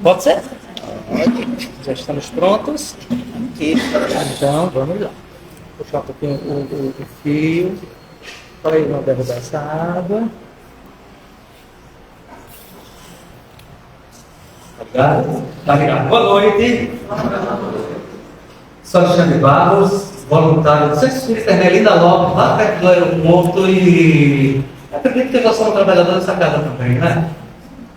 Pode ser? Já estamos prontos. Então, vamos lá. Puxar um pouquinho o fio para ele não derrubar essa água. Tá ligado? Boa noite. Sou Alexandre Barros, voluntário do Centro Espírita Ermelinda Lopes, lá perto do aeroporto, e acredito que nós somos trabalhadores dessa casa também, né?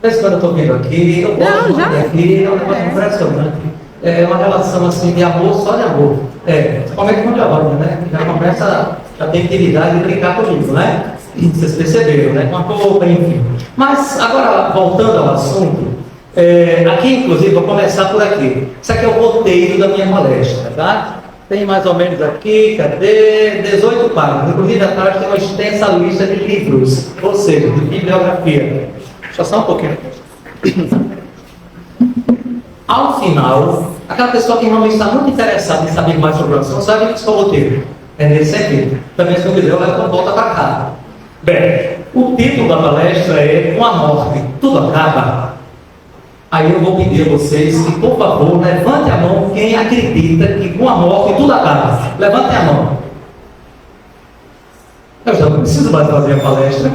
De vez em quando eu estou vindo aqui, eu gosto de vir aqui, é um negócio impressionante. É uma relação assim de amor, só de amor. Principalmente com a Giovanna, né? Já começa, já tem intimidade de brincar comigo, né? Vocês perceberam, né? Com a roupa, enfim. Mas agora, voltando ao assunto, aqui inclusive, vou começar por aqui. Isso aqui é o roteiro da minha palestra, tá? Tem mais ou menos aqui, cadê? 18 páginas. Inclusive atrás tem uma extensa lista de livros, ou seja, de bibliografia. Deixa só um pouquinho. Ao final, aquela pessoa que realmente está muito interessada em saber mais sobre o assunto, sabe que isso é o roteiro. É nesse sentido. Também, se não quiser, eu levo volta para cá. Bem, o título da palestra é Com a Morte, Tudo Acaba. Aí eu vou pedir a vocês que, por favor, levante a mão quem acredita que com a morte tudo acaba. Levantem a mão. Eu já não preciso mais fazer a palestra.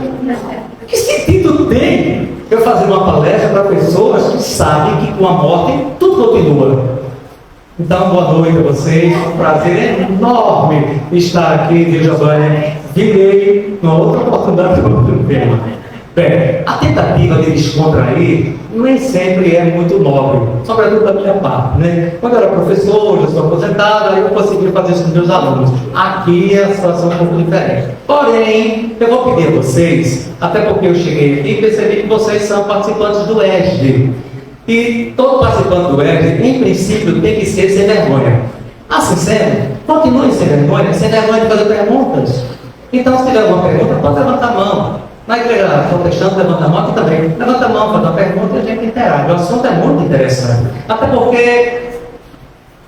Que sentido tem eu fazer uma palestra para pessoas que sabem que com a morte tudo continua? Então, boa noite a vocês. Um prazer enorme estar aqui, viu, Giovanni? Virei uma outra oportunidade para outro tema. Bem, a tentativa de descontrair nem sempre é muito nobre, sobretudo da minha parte, né? Quando eu era professor, já sou aposentado, aí eu consegui fazer isso com meus alunos. Aqui a situação é um pouco diferente. Porém, eu vou pedir a vocês, até porque eu cheguei aqui e percebi que vocês são participantes do ESD. E todo participante do ESD, em princípio, tem que ser sem vergonha. Assim sendo, continue sem vergonha de fazer perguntas. Então, se tiver alguma pergunta, pode levantar a mão. Na igreja protestante, levanta a mão, aqui também. Levanta a mão, faz uma pergunta e a gente interage. O assunto é muito interessante. Até porque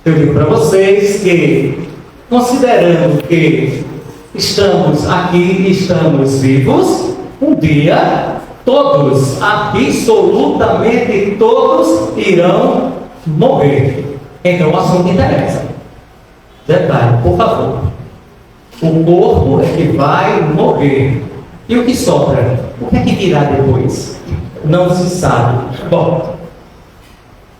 eu digo para vocês que, considerando que estamos aqui e estamos vivos, um dia todos, absolutamente todos, irão morrer. Então o assunto interessa. Detalhe, por favor. O corpo é que vai morrer. E o que sobra? O que é que virá depois? Não se sabe. Bom,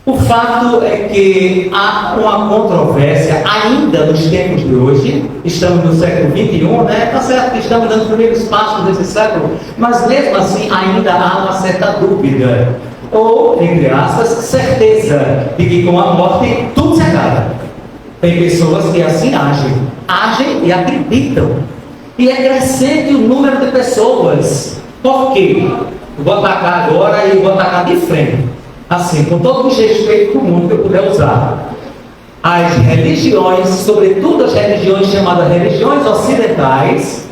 o fato é que há uma controvérsia ainda nos tempos de hoje. Estamos no século XXI, né? Está certo que estamos dando os primeiros passos desse século, mas mesmo assim ainda há uma certa dúvida, ou, entre aspas, certeza de que com a morte tudo se acaba. Tem pessoas que assim agem e acreditam. E é crescente o número de pessoas. Por quê? Vou atacar agora e vou atacar de frente. Assim, com todo o respeito do mundo que eu puder usar. As religiões, sobretudo as religiões chamadas religiões ocidentais,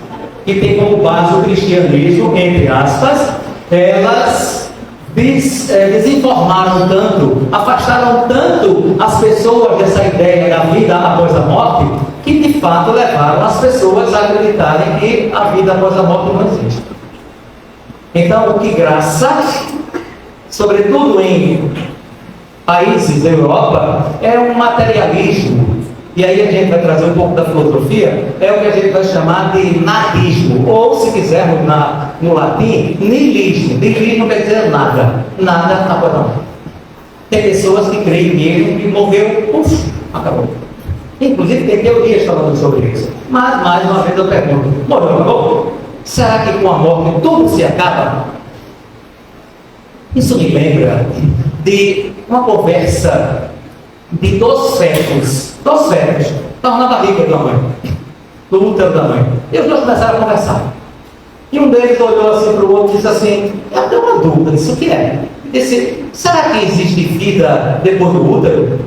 que têm como base o cristianismo, entre aspas, elas desinformaram tanto, afastaram tanto as pessoas dessa ideia da vida após a morte, que de fato levaram as pessoas a acreditarem que a vida após a morte não existe. Então, o que graça, sobretudo em países da Europa, é um materialismo. E aí a gente vai trazer um pouco da filosofia, é o que a gente vai chamar de nadismo, ou se quisermos no latim, niilismo. Niilismo quer dizer nada, nada após a morte. Tem pessoas que creem mesmo que morreu, acabou. Inclusive tem teorias falando sobre isso. Mas, mais uma vez eu pergunto, morreu, acabou? Será que com a morte tudo se acaba? Isso me lembra de uma conversa de dois fetos, estavam na barriga da mãe, no útero da mãe. E os dois começaram a conversar. E um deles olhou assim para o outro e disse assim, eu tenho uma dúvida, isso o que é? Disse, será que existe vida depois do útero?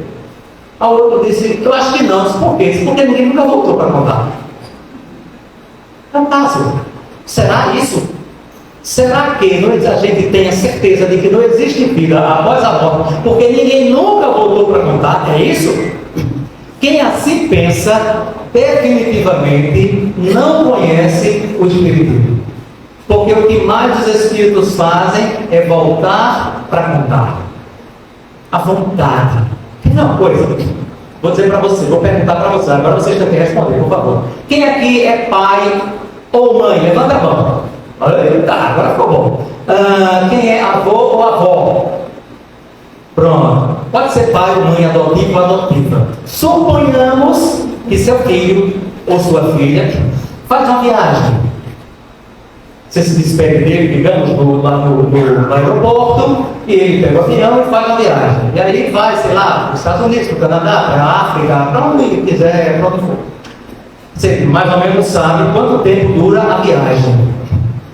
A outra disse, eu acho que não. Disse, por quê? Porque ninguém nunca voltou para contar. É um caso. Será isso? Será que a gente tem a certeza de que não existe vida após a morte, porque ninguém nunca voltou para contar? É isso? Quem assim pensa, definitivamente não conhece o Espiritismo. Porque o que mais os espíritos fazem é voltar para contar. A vontade. Quer dizer uma coisa? Vou dizer para você, vou perguntar para você, agora vocês têm que responder, por favor. Quem aqui é pai ou mãe? Levanta a mão. Eita, agora ficou bom. Quem é avô ou avó? Pronto. Pode ser pai ou mãe adotivo ou adotiva. Suponhamos que seu filho ou sua filha faz uma viagem. Você se despede dele, digamos, lá no aeroporto, e ele pega o avião e faz uma viagem. E aí vai, sei lá, para os Estados Unidos, para o Canadá, para a África, para onde ele quiser, para onde for. Você mais ou menos sabe quanto tempo dura a viagem.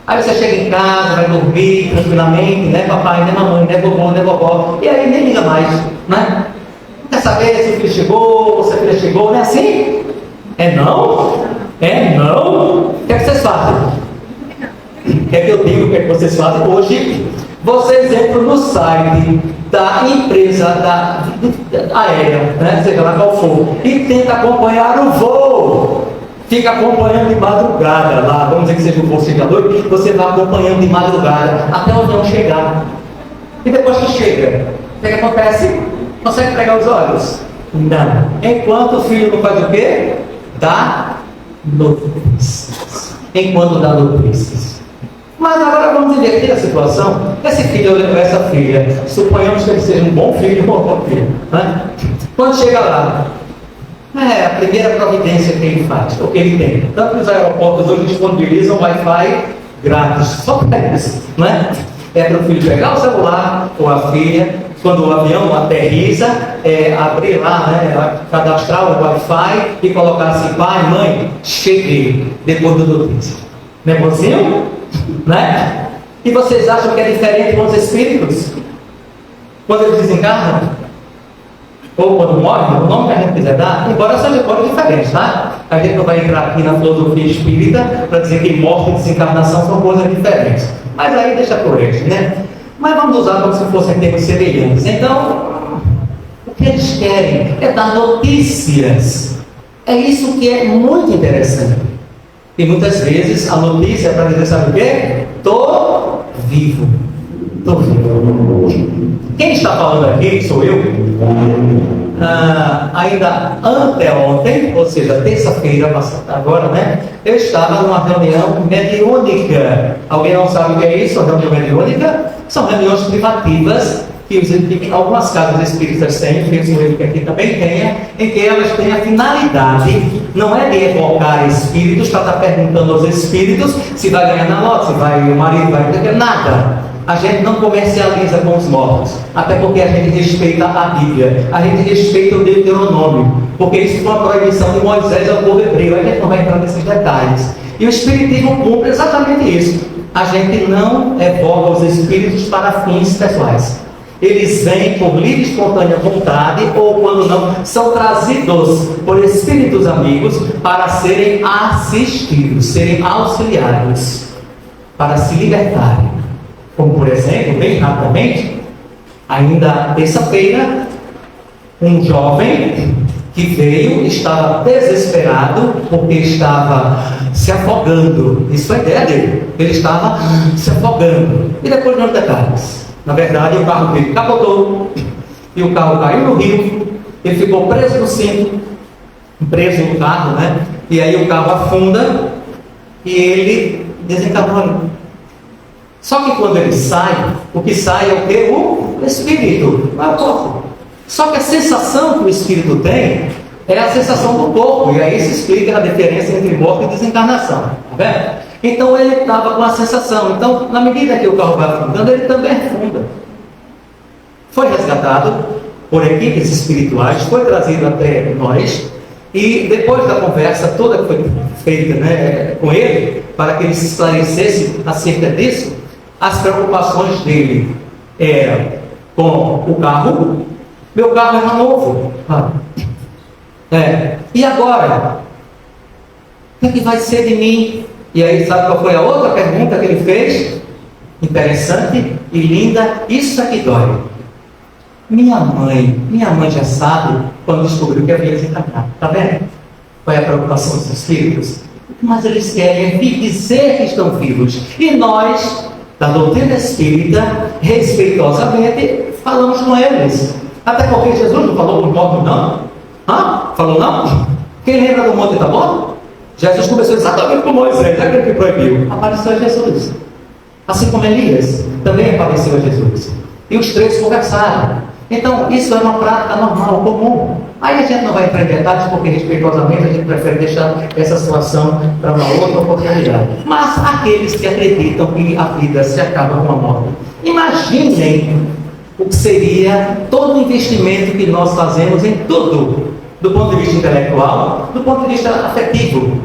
Aí você chega em casa, vai dormir tranquilamente, né papai, né mamãe, né vovô, né vovó, e aí nem liga mais, né? Não quer saber se o filho chegou, se a filha chegou, não é assim? É não? É não? O que é que vocês fazem? Quer que eu diga o que é que vocês fazem? Hoje, vocês entram no site da empresa da aérea, né? Seja lá qual for, e tenta acompanhar o voo. Fica acompanhando de madrugada lá, vamos dizer que seja um voo seja noite, você vai acompanhando de madrugada até o avião chegar. E depois que chega, o que acontece? Consegue pregar os olhos? Não. Enquanto o filho não faz o quê? Dá notícias. Enquanto dá notícias. Mas agora vamos inverter a situação. Esse filho olha para essa filha, suponhamos que ele seja um bom filho ou um bom filho, né? Quando chega lá, a primeira providência que ele faz, o que ele tem. Tanto os aeroportos hoje disponibilizam Wi-Fi grátis, só para isso, né? É para o filho pegar o celular ou a filha, quando o avião aterriza, abrir lá, né, cadastrar o Wi-Fi e colocar assim, pai, mãe, cheguei, depois do notícia. Negocinho? Né? E vocês acham que é diferente com os espíritos? Quando eles desencarnam? Ou quando morrem, o nome que a gente quiser dar, embora seja coisa diferente, tá? A gente não vai entrar aqui na filosofia espírita para dizer que morte e desencarnação são coisas diferentes. Mas aí deixa por eles, né? Mas vamos usar como se fossem termos semelhantes. Então, o que eles querem é dar notícias. É isso que é muito interessante. E muitas vezes a notícia é para dizer, sabe o quê? Estou vivo. Estou vivo. Quem está falando aqui sou eu. Ainda anteontem, ou seja, terça-feira passada, agora, né? Eu estava numa reunião mediúnica. Alguém não sabe o que é isso? A reunião mediúnica? São reuniões privativas que algumas casas espíritas têm, que aqui também tenha, em que elas têm a finalidade, não é de evocar espíritos, para estar perguntando aos espíritos se vai ganhar na lote, se vai o marido, vai ter nada. A gente não comercializa com os mortos, até porque a gente respeita a Bíblia, a gente respeita o Deuteronômio, porque isso foi uma proibição de Moisés ao povo hebreu, a gente não vai entrar nesses detalhes. E o Espiritismo cumpre exatamente isso. A gente não evoca os espíritos para fins pessoais. Eles vêm por livre e espontânea vontade, ou quando não, são trazidos por espíritos amigos para serem assistidos, serem auxiliados, para se libertarem. Como por exemplo, bem rapidamente, ainda terça-feira, um jovem que veio, estava desesperado, porque estava se afogando. Isso é a ideia dele. Ele estava se afogando. E depois nos detalhes. Na verdade, o carro dele capotou, e o carro caiu no rio, ele ficou preso no cinto, preso no carro, né? E aí o carro afunda, e ele desencarnou. Só que quando ele sai, o que sai é o quê? O espírito, não é o corpo. Só que a sensação que o espírito tem é a sensação do corpo, e aí se explica a diferença entre morte e desencarnação, tá vendo? Então ele estava com a sensação. Então, na medida que o carro vai afundando, ele também afunda. Foi resgatado por equipes espirituais, foi trazido até nós, e depois da conversa toda que foi feita, né, com ele, para que ele se esclarecesse acerca disso, as preocupações dele eram com o carro. Meu carro era novo. E agora? O que vai ser de mim? E aí, sabe qual foi a outra pergunta que ele fez? Interessante e linda, isso é que dói. Minha mãe já sabe quando descobriu que havia desencarnado. Está vendo? Qual é a preocupação dos espíritos? mas eles querem dizer que estão vivos. E nós, da doutrina espírita, respeitosamente, falamos com eles. Até porque Jesus não falou com os mortos, não. Falou não? Quem lembra do Monte Tabor? Jesus começou exatamente com Moisés, aquele que proibiu. Apareceu a Jesus. Assim como Elias também apareceu a Jesus. E os três conversaram. Então, isso é uma prática normal, comum. Aí a gente não vai entrar em detalhes, porque respeitosamente a gente prefere deixar essa situação para uma outra oportunidade. Mas aqueles que acreditam que a vida se acaba com a morte, imaginem o que seria todo o investimento que nós fazemos em tudo, do ponto de vista intelectual, do ponto de vista afetivo.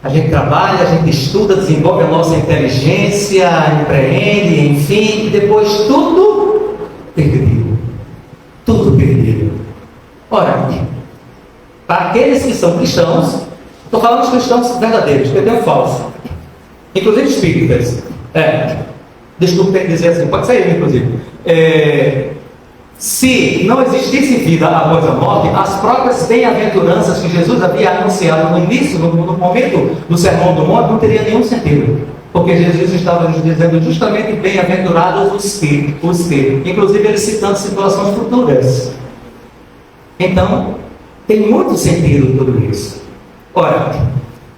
A gente trabalha, a gente estuda, desenvolve a nossa inteligência, empreende, enfim, e depois tudo perdido. Tudo perdido. Ora, para aqueles que são cristãos, estou falando dos cristãos verdadeiros, eu tenho falso, inclusive espíritas. Desculpe ter que dizer assim, pode ser eu, inclusive. Se não existisse vida após a morte, as próprias bem-aventuranças que Jesus havia anunciado no início, no momento do Sermão do Monte, não teria nenhum sentido. Porque Jesus estava nos dizendo justamente bem-aventurados os que, inclusive ele citando situações futuras. Então, tem muito sentido tudo isso. Ora,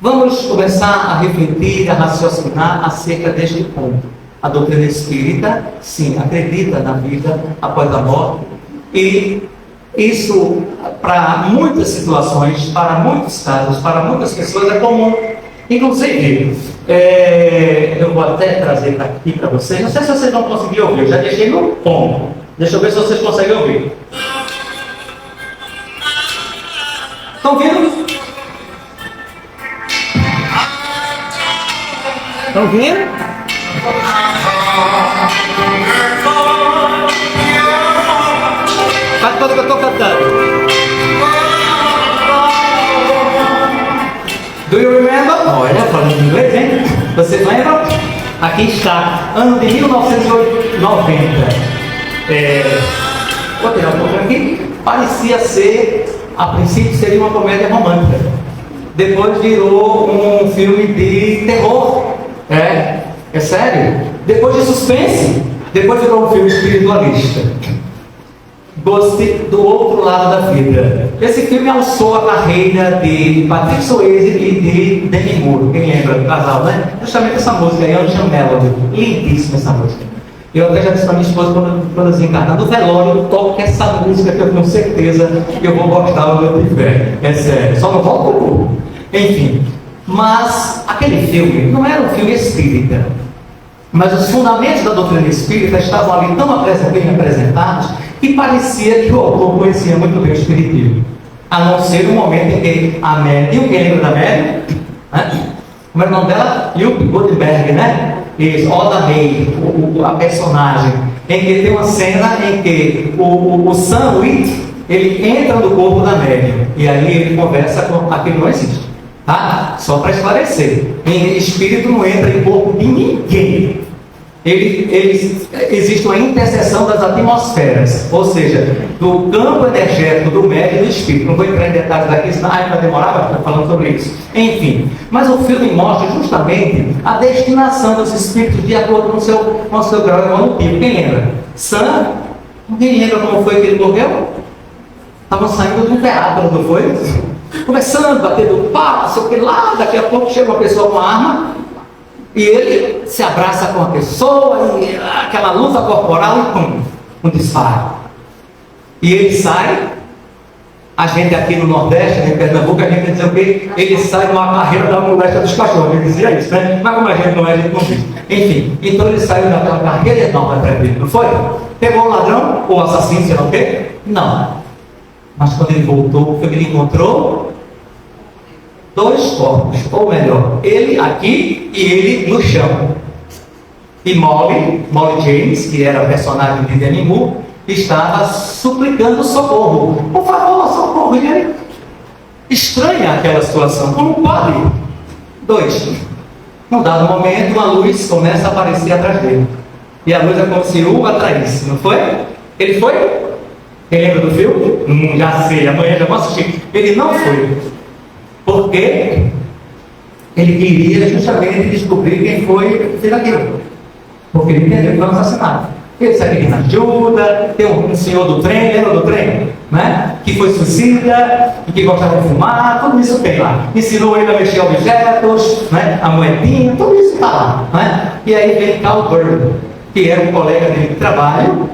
vamos começar a refletir, a raciocinar acerca deste ponto. A doutrina espírita, sim, acredita na vida após a morte, e isso, para muitas situações, para muitos casos, para muitas pessoas é comum. Inclusive, eu vou até trazer aqui para vocês, não sei se vocês vão conseguir ouvir, eu já deixei no ponto. Deixa eu ver se vocês conseguem ouvir. Estão ouvindo? Estão ouvindo? Faz tudo que eu estou cantando. Do you remember? Olha, falando em inglês, hein? Vocês lembram? Aqui está, ano de 1990. Vou tirar um pouco aqui. Parecia ser, a princípio seria uma comédia romântica. Depois virou um filme de terror. É sério? Depois de suspense, depois virou um filme espiritualista. Ghost do outro lado da vida. Esse filme alçou a carreira de Patrick Swayze e de Demi Moore. Quem lembra do casal, né? Justamente essa música aí, Ocean Melody. Lindíssima essa música. Eu até já disse para minha esposa, quando desencarnar no velório, toque essa música que eu tenho certeza que eu vou gostar onde eu tiver. É sério, só não volto pro corpo. Enfim, mas aquele filme não era um filme espírita. Mas os fundamentos da doutrina espírita estavam ali tão bem apresentados que parecia que o autor conhecia muito bem o espiritismo. A não ser no momento em que a médium, quem lembra da médium? Como era o nome dela? Yup Goldberg, né? Isso, Oda May, a personagem, em que tem uma cena em que o Sam Witwer, ele entra no corpo da médium, e aí ele conversa com aquilo não existe. Tá? Só para esclarecer, espírito não entra em corpo de ninguém. Existe uma interseção das atmosferas, ou seja, do campo energético do médium e do espírito. Não vou entrar em detalhes daqui, senão vai demorar para ficar falando sobre isso. Enfim, mas o filme mostra justamente a destinação dos espíritos de acordo com o seu grau evolutivo. Quem lembra? Sam, quem lembra como foi que ele morreu? Estavam saindo de um teatro, não foi? Começando, batendo pau, sei o que lá, daqui a pouco chega uma pessoa com uma arma e ele se abraça com a pessoa e aquela luta corporal e pum, um disparo. E ele sai, a gente aqui no Nordeste, em Pernambuco, a gente diz o quê? Ele sai numa carreira da moléstia dos cachorros, ele dizia isso, né? Mas como a gente não é, a gente não diz. Enfim, então ele saiu daquela carreira enorme para ele, não foi? Pegou o ladrão, ou o assassino, sei lá o quê? Não. Mas quando ele voltou, ele encontrou dois corpos, ou melhor, ele aqui e ele no chão. E Molly James, que era a personagem de Demi Moore, estava suplicando socorro. Por favor, socorro. E ele estranha aquela situação. Como pode? Dois. Num dado momento, uma luz começa a aparecer atrás dele. E a luz é como se o atraísse, não foi? Ele foi? Quem lembra do filme? Já sei, amanhã já vou assistir. Ele não foi. Porque Ele queria justamente descobrir quem foi o fez aquilo. Porque ele entendeu que foi um assassinato. Ele sabia na ajuda, tem um senhor do trem, lembra do trem? Né? Que foi suicida, que gostava de fumar, tudo isso tem lá. Ensinou ele a mexer objetos, né? A moedinha, tudo isso está lá. Né? E aí vem Carl Burger, que era um colega dele de trabalho,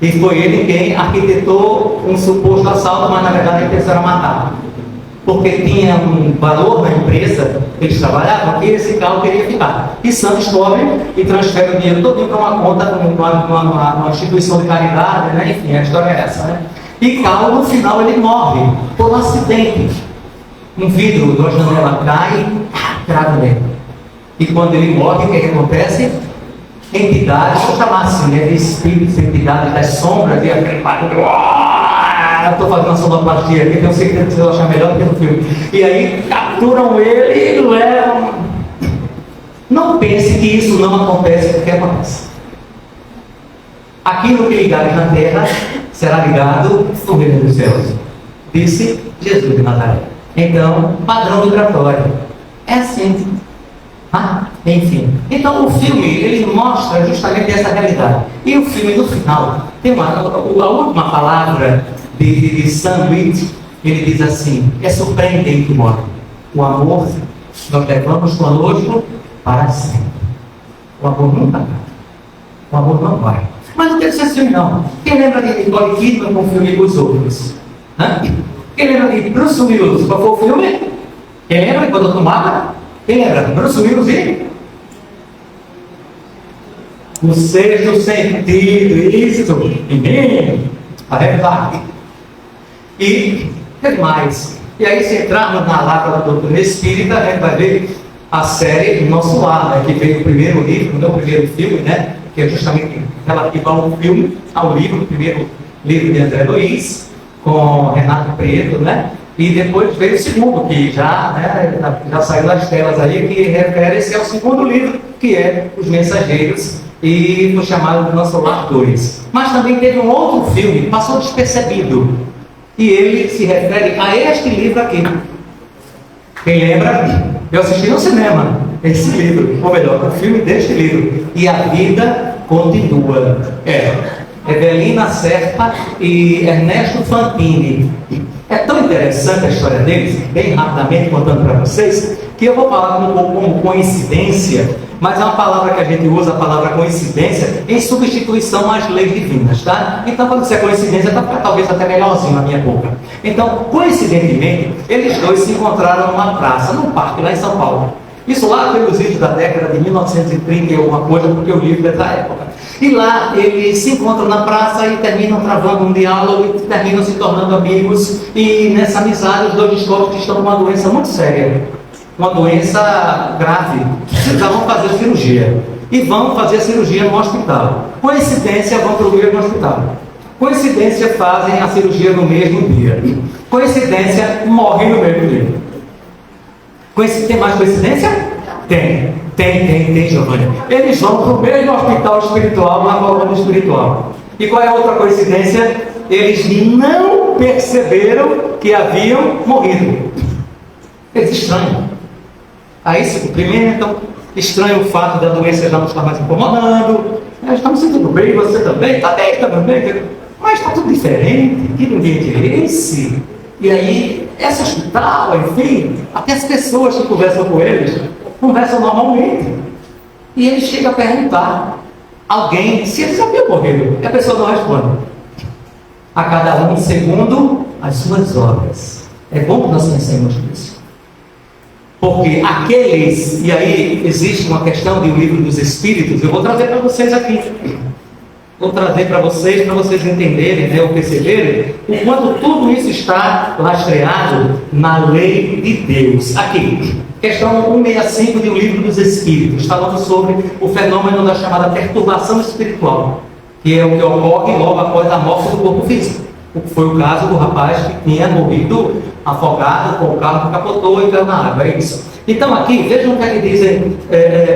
e foi ele quem arquitetou um suposto assalto, mas na verdade a intenção era matar. Porque tinha um valor na empresa que eles trabalhavam que esse carro queria ficar. E Sam descobre e transfere o dinheiro todo para uma conta, uma instituição de caridade, né? Enfim, a história é essa. Né? E Carl, no final, ele morre por um acidente. Um vidro da janela cai e crava nele. E quando ele morre, o que acontece? Entidades, vou chamar assim, né? De espíritos, entidades das sombras, e aquele barulho. Eu estou fazendo uma sonoplastia aqui, tenho certeza que vocês vão achar melhor do que no filme. E aí capturam ele e levam. Não pense que isso não acontece porque acontece. Aquilo que ligares na terra será ligado no reino dos céus, disse Jesus de Nazaré. Então, padrão migratório. É assim. Enfim. Então o filme, ele mostra justamente essa realidade. E o filme, no final, tem a última palavra de Sam Witwer, ele diz assim: é surpreendente o modo. O amor nós levamos conosco para sempre. O amor nunca vai. O amor não vai. Mas não tem que ser assim, não. Quem lembra de Nicole Kidman com o filme Os Outros? Quem lembra de Bruce Willis? Qual foi o filme? Quem lembra de quando eu tomava? Quem lembra? Bruce Willis e? O sexto sentido, isso. A verdade. E o que mais? E aí, se entrarmos na lavra da doutrina espírita, a gente vai ver a série Nosso Lar, né, que veio o primeiro livro, não o primeiro filme, né, que é justamente relativo ao filme, ao livro, o primeiro livro de André Luiz, com Renato Preto, né, e depois veio o segundo, que já, né, já saiu das telas aí, que refere-se ao segundo livro, que é Os Mensageiros, e foi chamado de Nosso Lar 2. Mas também teve um outro filme, passou despercebido, e ele se refere a este livro aqui. Quem lembra? Eu assisti no cinema esse livro, ou melhor, o filme deste livro. E a vida continua. Evelina Serpa e Ernesto Fantini. É tão interessante a história deles, bem rapidamente contando para vocês, que eu vou falar como coincidência, mas é uma palavra que a gente usa, a palavra coincidência, em substituição às leis divinas, tá? Então, quando isso é coincidência, tá talvez até melhorzinho na minha boca. Então, coincidentemente, eles dois se encontraram numa praça, num parque lá em São Paulo. Isso lá pelos idos da década de 1930 e alguma coisa, porque o livro é da época. E lá eles se encontram na praça e terminam travando um diálogo e terminam se tornando amigos. E nessa amizade os dois descobrem que estão com uma doença muito séria. Uma doença grave. Precisavam fazer cirurgia. E vão fazer a cirurgia no hospital. Coincidência, vão para o mesmo hospital. Coincidência, fazem a cirurgia no mesmo dia. Coincidência, morrem no mesmo dia. Tem mais coincidência? Tem, Giovanni. Eles vão para o mesmo hospital espiritual, na colônia espiritual. E qual é a outra coincidência? Eles não perceberam que haviam morrido. Eles estranham. Aí se cumprimentam, estranham o fato da doença já não estar mais incomodando. Estamos sentindo bem, você também, está bem também. Mas está tudo diferente, que ninguém é esse. E aí, esse hospital, enfim, até as pessoas que conversam com eles, conversam normalmente. E ele chega a perguntar a alguém se eles haviam morrido. E a pessoa não responde. A cada um segundo as suas obras. É bom que nós pensemos nisso. Porque aqueles, e aí existe uma questão de o livro dos Espíritos, eu vou trazer para vocês aqui. Vou trazer para vocês entenderem, né, ou perceberem o quanto tudo isso está lastreado na lei de Deus. Aqui, questão 165 de O Livro dos Espíritos, falando sobre o fenômeno da chamada perturbação espiritual, que é o que ocorre logo após a morte do corpo físico. Foi o caso do rapaz que tinha morrido afogado com o carro que capotou e caiu na água. É isso. Então aqui, vejam o que é que dizem,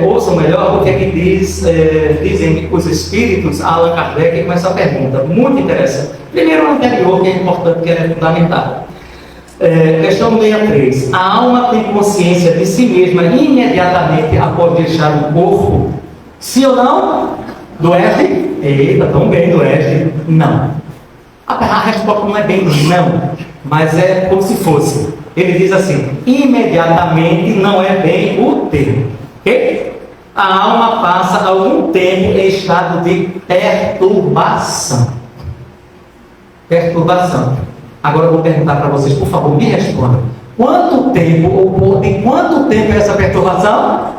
ouçam melhor o que é que dizem os espíritos a Allan Kardec com essa pergunta, muito interessante. Primeiro o anterior, que é importante, que é fundamental. Questão 63. A alma tem consciência de si mesma imediatamente após deixar o corpo? Sim ou não? Do F? Eita, tão bem do F. Não. A resposta não é bem não, mas é como se fosse. Ele diz assim: imediatamente não é bem o termo. Ok? A alma passa algum tempo em estado de perturbação. Perturbação. Agora eu vou perguntar para vocês, por favor, me respondam. Quanto tempo, ou de quanto tempo é essa perturbação?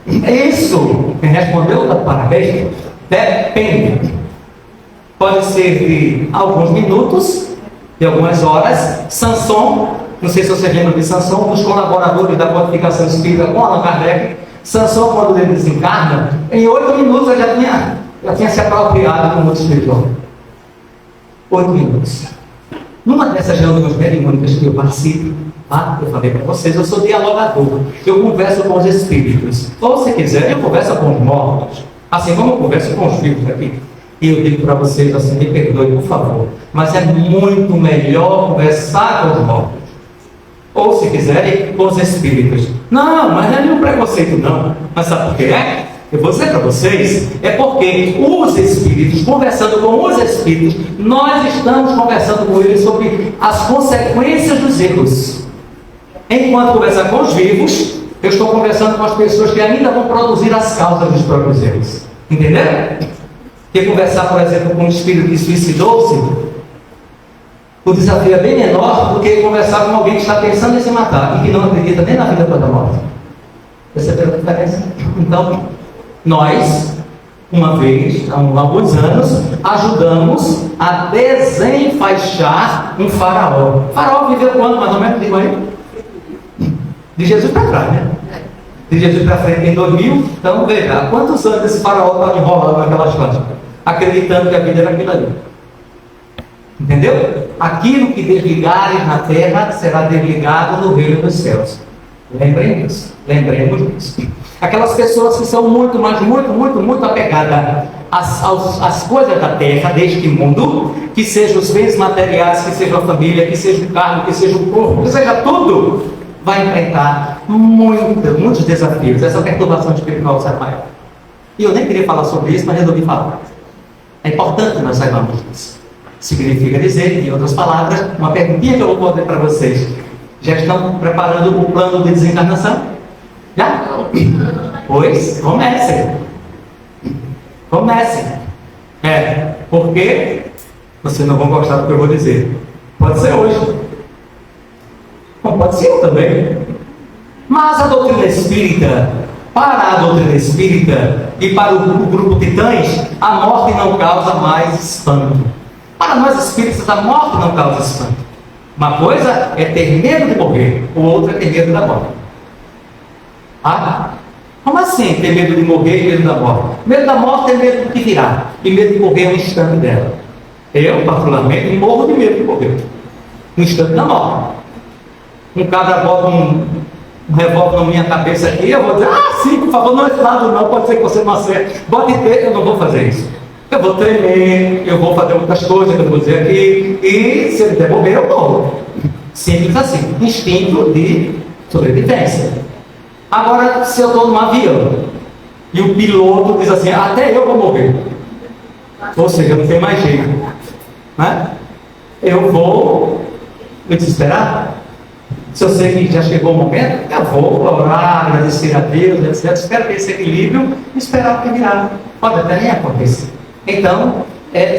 Isso! Quem respondeu, tá de parabéns. Depende. Pode ser de alguns minutos, de algumas horas. Sansão, não sei se vocês lembram de Sansão, dos colaboradores da codificação espírita com Allan Kardec. Sansão, quando ele desencarna, em 8 minutos ele já tinha se apropriado do mundo espiritual. 8 minutos. Numa dessas reuniões mediúnicas que eu participo, tá? Eu falei para vocês, eu sou dialogador. Eu converso com os espíritos. Ou se quiser, eu converso com os mortos. Assim como eu converso com os vivos aqui. E eu digo para vocês assim, me perdoe, por favor. Mas é muito melhor conversar com os mortos. Ou se quiserem, com os espíritos. Não, mas não é nenhum preconceito não. Mas sabe por que é? Eu vou dizer para vocês, é porque os espíritos, conversando com os espíritos, nós estamos conversando com eles sobre as consequências dos erros. Enquanto conversar com os vivos, eu estou conversando com as pessoas que ainda vão produzir as causas dos próprios erros. Entenderam? Porque conversar, por exemplo, com um espírito que suicidou-se, o desafio é bem menor do que conversar com alguém que está pensando em se matar e que não acredita nem na vida após a morte. Perceberam a diferença? Então, nós, uma vez, há alguns anos, ajudamos a desenfaixar um faraó. O faraó viveu quando, mais ou menos, digo aí? De Jesus para trás, né? De Jesus para frente em 2000, então veja, há quantos anos esse faraó estava enrolado naquelas coisas, acreditando que a vida era aquilo ali. Entendeu? Aquilo que desligares na terra será desligado no reino dos céus. Lembrem disso. Lembremos disso. Aquelas pessoas que são muito apegadas às coisas da terra, deste mundo, que sejam os bens materiais, que seja a família, que seja o carro, que seja o corpo, que seja tudo, vai enfrentar muitos desafios. Essa perturbação espiritual será maior. E eu nem queria falar sobre isso, mas resolvi falar. É importante que nós saibamos disso. Significa dizer, em outras palavras, uma perguntinha que eu vou fazer para vocês. Já estão preparando o plano de desencarnação? Já? Pois, comecem. Comecem. Porque vocês não vão gostar do que eu vou dizer. Pode ser hoje. Não pode ser eu também. Mas a doutrina espírita, para a doutrina espírita e para o grupo Titãs, a morte não causa mais espanto. Para nós espíritas, a morte não causa espanto. Uma coisa é ter medo de morrer, o outro é ter medo da morte. Como assim ter medo de morrer e medo da morte? Medo da morte é medo do que virá, e medo de morrer é um instante dela. Eu, particularmente, morro de medo de morrer. Um instante da morte. Um cara bota um revólver na minha cabeça aqui, eu vou dizer, sim, por favor, não é esse lado não, pode ser que você não acerte. Bote ter, eu não vou fazer isso. Eu vou tremer, eu vou fazer muitas coisas que eu vou dizer aqui, e se ele devolver, eu morro. Simples assim, instinto de sobrevivência. Agora, se eu estou num avião, e o piloto diz assim, até eu vou morrer. Ou seja, não tem mais jeito. Né? Eu vou me desesperar. Se eu sei que já chegou o momento, eu vou orar, agradecer a Deus, etc. Espero ter esse equilíbrio e esperar o que virá. Pode até nem acontecer. Então,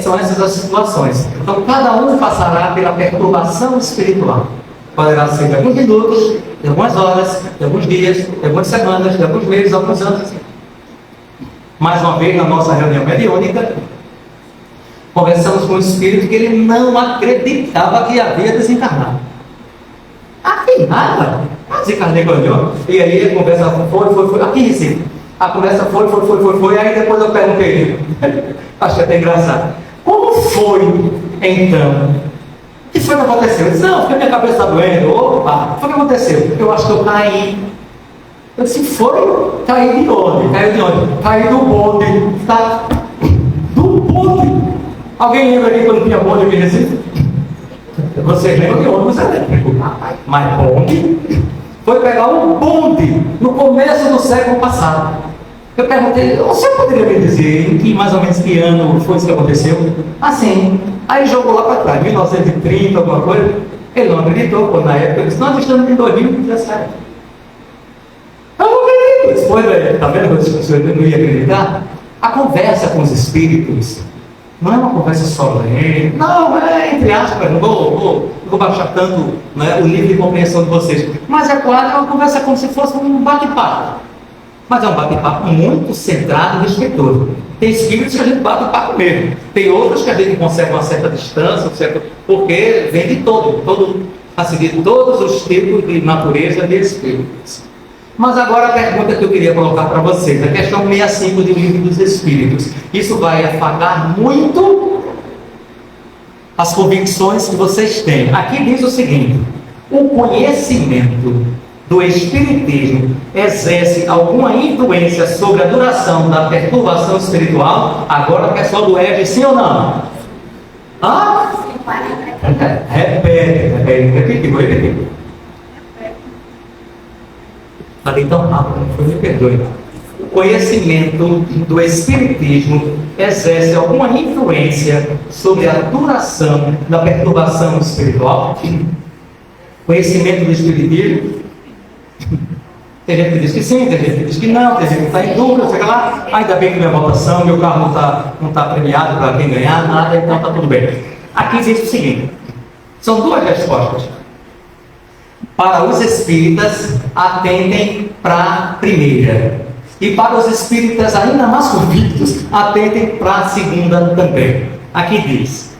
são essas as situações. Então, cada um passará pela perturbação espiritual. Poderá ser de alguns minutos, de algumas horas, de alguns dias, de algumas semanas, de alguns meses, de alguns anos. Mais uma vez, na nossa reunião mediúnica, conversamos com um espírito que ele não acreditava que havia desencarnado. Que nada! Desencarnei com ele. E aí a conversa foi. Aqui em Recife. A conversa foi. Aí depois eu perguntei. Achei até engraçado. Como foi então? O que foi que aconteceu? Eu disse, não, porque minha cabeça está doendo. Opa, o que aconteceu? Eu acho que eu caí. Eu disse, foi? Caí de onde? Caí do bonde. Tá? Do bonde? Alguém lembra aqui quando tinha bonde aqui em Recife? Vocês lembram de ônibus elétrico, mas bonde? Foi pegar um bonde no começo do século passado. Eu perguntei, você poderia me dizer em que mais ou menos que ano foi isso que aconteceu? Assim, aí jogou lá para trás, 1930, alguma coisa. Ele não acreditou, quando na época ele disse, nós estamos em 2017. Eu não acredito. Depois, tá vendo que você não ia acreditar? A conversa com os espíritos não é uma conversa solene, não, é entre aspas, não vou baixar tanto, né, o nível de compreensão de vocês, mas é claro, é uma conversa como se fosse um bate-papo, mas é um bate-papo muito centrado e respeitoso. Tem espíritos que a gente bate o papo mesmo, tem outros que a gente conserva uma certa distância, porque vem de assim, de todos os tipos de natureza de espíritos. Mas agora a pergunta que eu queria colocar para vocês, a questão 65 do Livro dos Espíritos. Isso vai afagar muito as convicções que vocês têm. Aqui diz o seguinte: o conhecimento do Espiritismo exerce alguma influência sobre a duração da perturbação espiritual? Agora, pessoal do ED, sim ou não? Hã? Repete, vou repetir. Falei tão rápido, me perdoe. O conhecimento do Espiritismo exerce alguma influência sobre a duração da perturbação espiritual? Conhecimento do Espiritismo? Tem gente que diz que sim, tem gente que diz que não, tem gente que está em dúvida, sei lá. Ainda bem que minha votação, meu carro não está premiado para quem ganhar, nada, então está tudo bem. Aqui diz o seguinte: são duas respostas. Para os espíritas, atentem para a primeira. E para os espíritas ainda mais convictos, atentem para a segunda também. Aqui diz,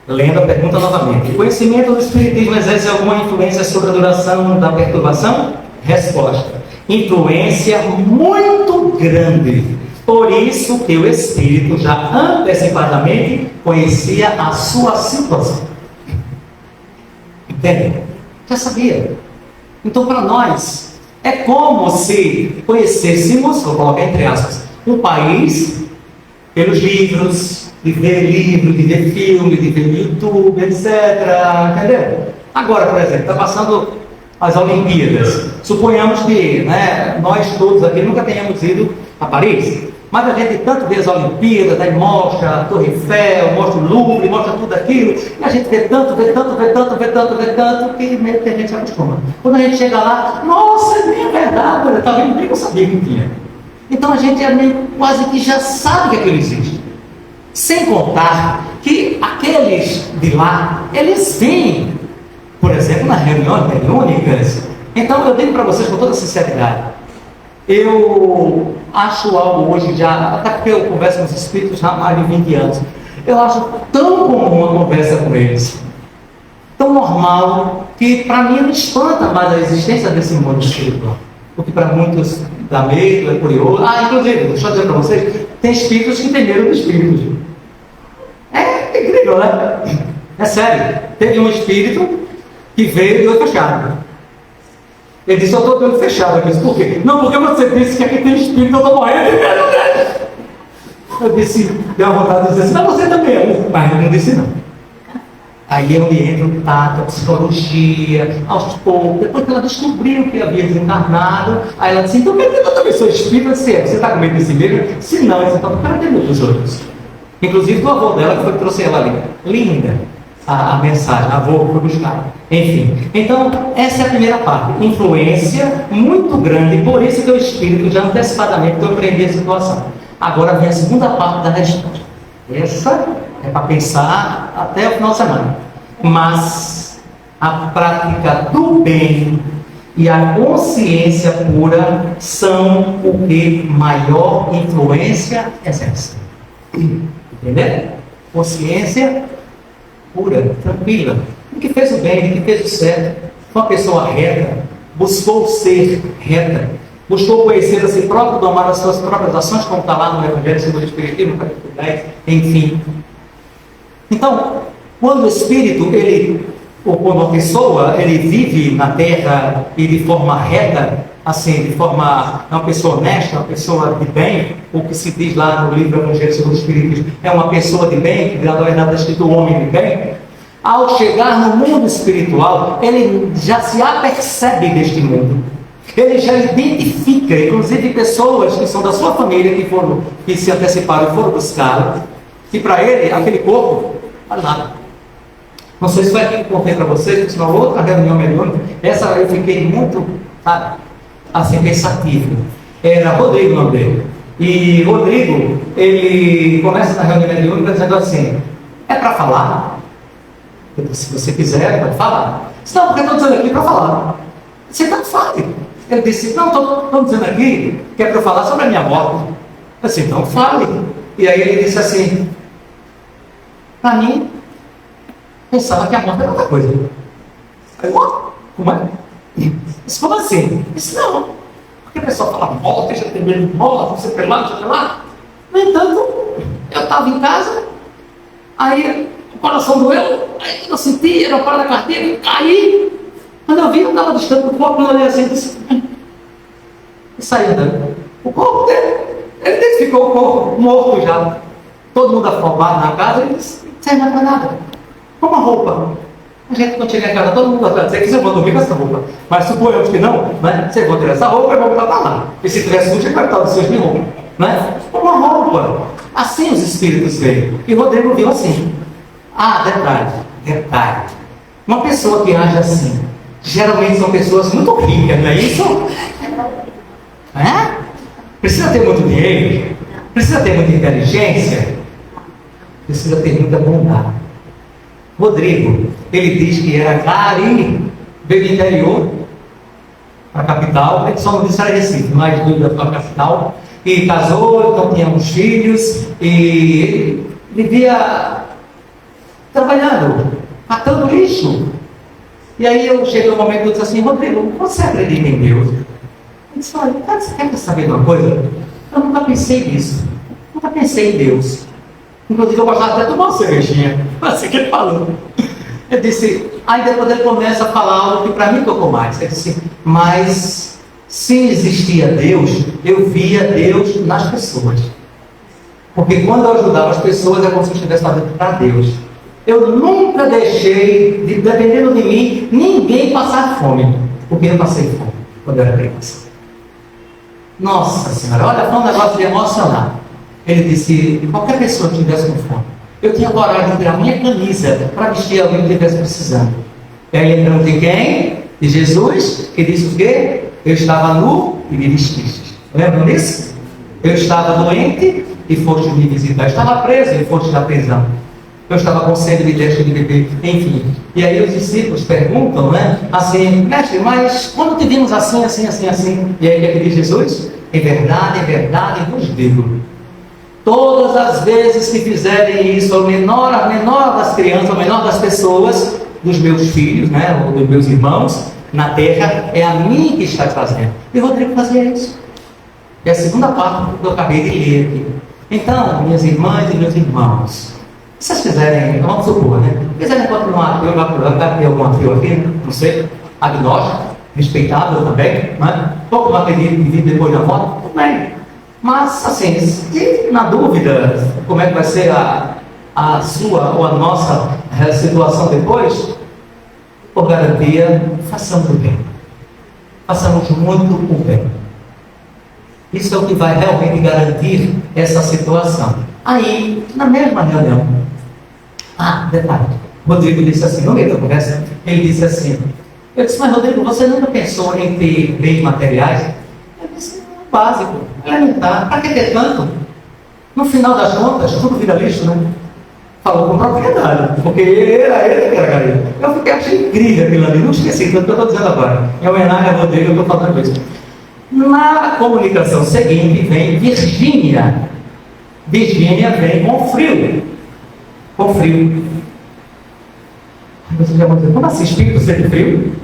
lendo a pergunta novamente: o conhecimento do Espiritismo exerce alguma influência sobre a duração da perturbação? Resposta: influência muito grande. Por isso que o Espírito já antecipadamente conhecia a sua situação. Entende? Já sabia. Então, para nós, é como se conhecêssemos, vou colocar entre aspas, um país pelos livros, de ver livro, de ver filme, de ver YouTube, etc. Entendeu? Agora, por exemplo, está passando as Olimpíadas. Suponhamos que, né, nós todos aqui nunca tenhamos ido a Paris. Mas a gente tanto vê as Olimpíadas, aí mostra a Torre Eiffel, mostra o Louvre, mostra tudo aquilo, e a gente vê tanto, que meio que a gente se acostuma. Quando a gente chega lá, nossa, nem é verdade, olha, tá vendo? Nem eu sabia que tinha. Então a gente é meio quase que já sabe que aquilo existe. Sem contar que aqueles de lá, eles vêm, por exemplo, nas reuniões mediúnicas. Então eu digo para vocês com toda sinceridade, eu acho algo hoje já, até porque eu converso com os espíritos há mais de 20 anos, eu acho tão comum a conversa com eles, tão normal, que para mim não espanta mais a existência desse mundo espiritual, porque para muitos dá medo, é curioso. Inclusive, deixa eu dizer para vocês, tem espíritos que têm medo do espírito. É incrível, né? É sério. Teve um espírito que veio de olho fechado. Ele disse, eu estou de olho fechado. Eu disse, por quê? Não, porque você disse que aqui tem espírito, eu estou morrendo de medo dele. Eu disse, deu a vontade de dizer assim, mas você também. Mas eu não disse não. Aí eu me entro no tato, a psicologia, aos poucos. Depois que ela descobriu que havia desencarnado, aí ela disse, então quer dizer que eu também sou espírita? Você está com medo de si mesmo? Se não, você está com cara de medo dos outros. Inclusive do avô dela, que foi que trouxe ela ali. Linda a mensagem, a avô foi buscar. Enfim, então essa é a primeira parte. Influência muito grande, por isso que o espírito já antecipadamente compreendia a situação. Agora vem a segunda parte da resposta. Essa é para pensar até o final de semana. Mas a prática do bem e a consciência pura são o que maior influência exerce. Entendeu? Consciência pura, tranquila, o que fez o bem, o que fez o certo, uma pessoa reta, buscou ser reta, buscou conhecer a si próprio, domar as suas próprias ações, como está lá no Evangelho segundo o Espiritismo, capítulo 10, enfim. Então, quando o Espírito, ou quando uma pessoa, ele vive na Terra e de forma reta, assim, de forma, uma pessoa honesta, uma pessoa de bem, o que se diz lá no livro Evangelho segundo o Espiritismo, é uma pessoa de bem, que na verdade está escrito o homem de bem. Ao chegar no mundo espiritual, ele já se apercebe deste mundo. Ele já identifica, inclusive pessoas que são da sua família, que se anteciparam e foram buscá-lo, que para ele, aquele corpo, vale nada. Não sei se foi aqui que eu contei para vocês, na outra reunião mediúnica, essa eu fiquei muito, sabe, assim, pensativo. Era Rodrigo o nome dele. E Rodrigo, ele começa na reunião mediúnica dizendo assim: é para falar? Eu disse, se você quiser, pode falar. Não, porque estou dizendo aqui para falar. Você não fale. Ele disse, não, estou dizendo aqui que é para eu falar sobre a minha morte. Eu disse, então fale. E aí ele disse assim, para mim, pensava que a morte era outra coisa. Aí, como é? Disse, como assim? Disse, não. Porque a pessoa fala morte, já tem medo de morte, não sei o que lá, não sei o que lá. No entanto, eu estava em casa, aí o coração doeu, aí eu senti, era para da carteira, e caí. Quando eu vi, eu estava distante do corpo, eu olhei assim e disse, e saí andando. O corpo dele, ele identificou o corpo morto já. Todo mundo afobado na casa, ele disse, não serve mais para nada. Como a roupa. A gente, quando chega em casa, todo mundo vai dizer que você vai dormir com essa roupa. Mas suponhamos que não, né? Você vai tirar essa roupa e vai botar para lá. E se tiver sujo, vai botar os seus de roupa. Né? Como a roupa. Assim os espíritos veem. E Rodrigo viu assim. Ah, detalhe. Uma pessoa que age assim, geralmente são pessoas muito ricas, não é isso? É? Precisa ter muito dinheiro? Precisa ter muita inteligência? Precisa ter muita bondade. Rodrigo, ele diz que era gari, veio do interior, para a capital, ele só não disse era Recife, mas veio para a capital, e casou, então tinha uns filhos, e ele vivia trabalhando, catando lixo. E aí eu cheguei um momento que eu disse assim, Rodrigo, você acredita em Deus? Ele disse, olha, você quer saber de uma coisa? Eu nunca pensei nisso, nunca pensei em Deus. Inclusive eu gostava até de tomar uma cervejinha, assim que ele falou. Eu disse, aí depois ele começa a falar algo que para mim tocou mais. Ele disse, mas se existia Deus, eu via Deus nas pessoas. Porque quando eu ajudava as pessoas, é como se eu estivesse fazendo para Deus. Eu nunca deixei, dependendo de mim, ninguém passar fome. Porque eu passei fome quando eu era criança. Nossa Senhora, olha, foi um negócio de emocionar. Ele disse, qualquer pessoa que estivesse com fome, eu tinha coragem de tirar minha camisa para vestir alguém que estivesse precisando. E aí lembrando de quem? De Jesus, que disse o quê? Eu estava nu e me vestiste. Lembram disso? Eu estava doente e foste me visitar. Eu estava preso e foste da prisão. Eu estava com sede de deste de beber. Enfim. E aí os discípulos perguntam, né? Assim, mestre, mas quando te vimos assim, assim, assim, assim? E aí o que é que diz Jesus? Em verdade vos digo. Todas as vezes que fizerem isso, a menor das crianças, a menor das pessoas, dos meus filhos, né, ou dos meus irmãos, na terra, é a mim que está fazendo. E o Rodrigo fazia isso. É a segunda parte que eu acabei de ler aqui. Então, minhas irmãs e meus irmãos, se vocês quiserem, vamos supor, né? Se quiserem continuar, eu vai ter alguma fio aqui, não sei, agnóstico, respeitável também, né? Pouco vai pedir de vida depois da morte, tudo bem. Mas, assim, se na dúvida como é que vai ser a sua ou a nossa situação depois, por garantia, façamos o bem. Façamos muito o bem. Isso é o que vai realmente garantir essa situação. Aí, na mesma reunião, detalhe, Rodrigo disse assim, no meio da conversa, ele disse assim, eu disse, mas Rodrigo, você nunca pensou em ter bens materiais? Ele disse, básico, elementar, para que ter tanto? No final das contas, tudo vira lixo, né? Falou com propriedade, porque era ele que era garoto. Eu fiquei achando incrível aquilo ali, não esqueci tanto que eu estou dizendo agora. Em homenagem a Rodrigo, eu estou falando isso. Na comunicação seguinte vem Virgínia. Virgínia vem com frio. Com frio. Você já vai dizer, como assim, espírito sente frio?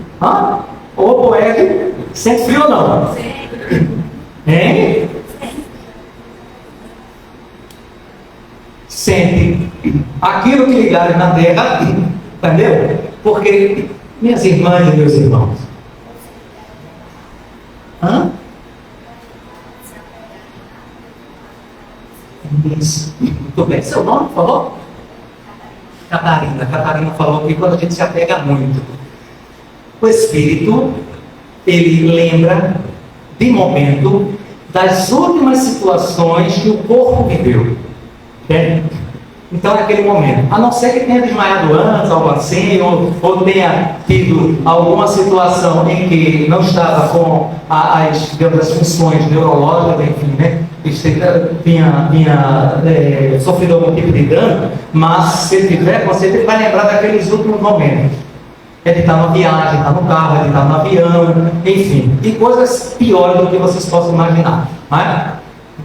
Ô poeta, sente frio ou não? Hein? Sente aquilo que ligaram na terra, entendeu? Porque, minhas irmãs e meus irmãos, isso, muito bem, seu nome, por favor? Catarina falou que quando a gente se apega muito, o espírito, ele lembra de momento das últimas situações que o corpo viveu. Entende? Então é aquele momento, a não ser que tenha desmaiado antes, algo assim, ou tenha tido alguma situação em que não estava com digamos, as funções neurológicas, enfim, né? Tinha sofrido algum tipo de dano, mas se ele tiver consciente, ele vai lembrar daqueles últimos momentos. Ele está numa viagem, está no carro, ele está no avião, enfim, tem coisas piores do que vocês possam imaginar, não é?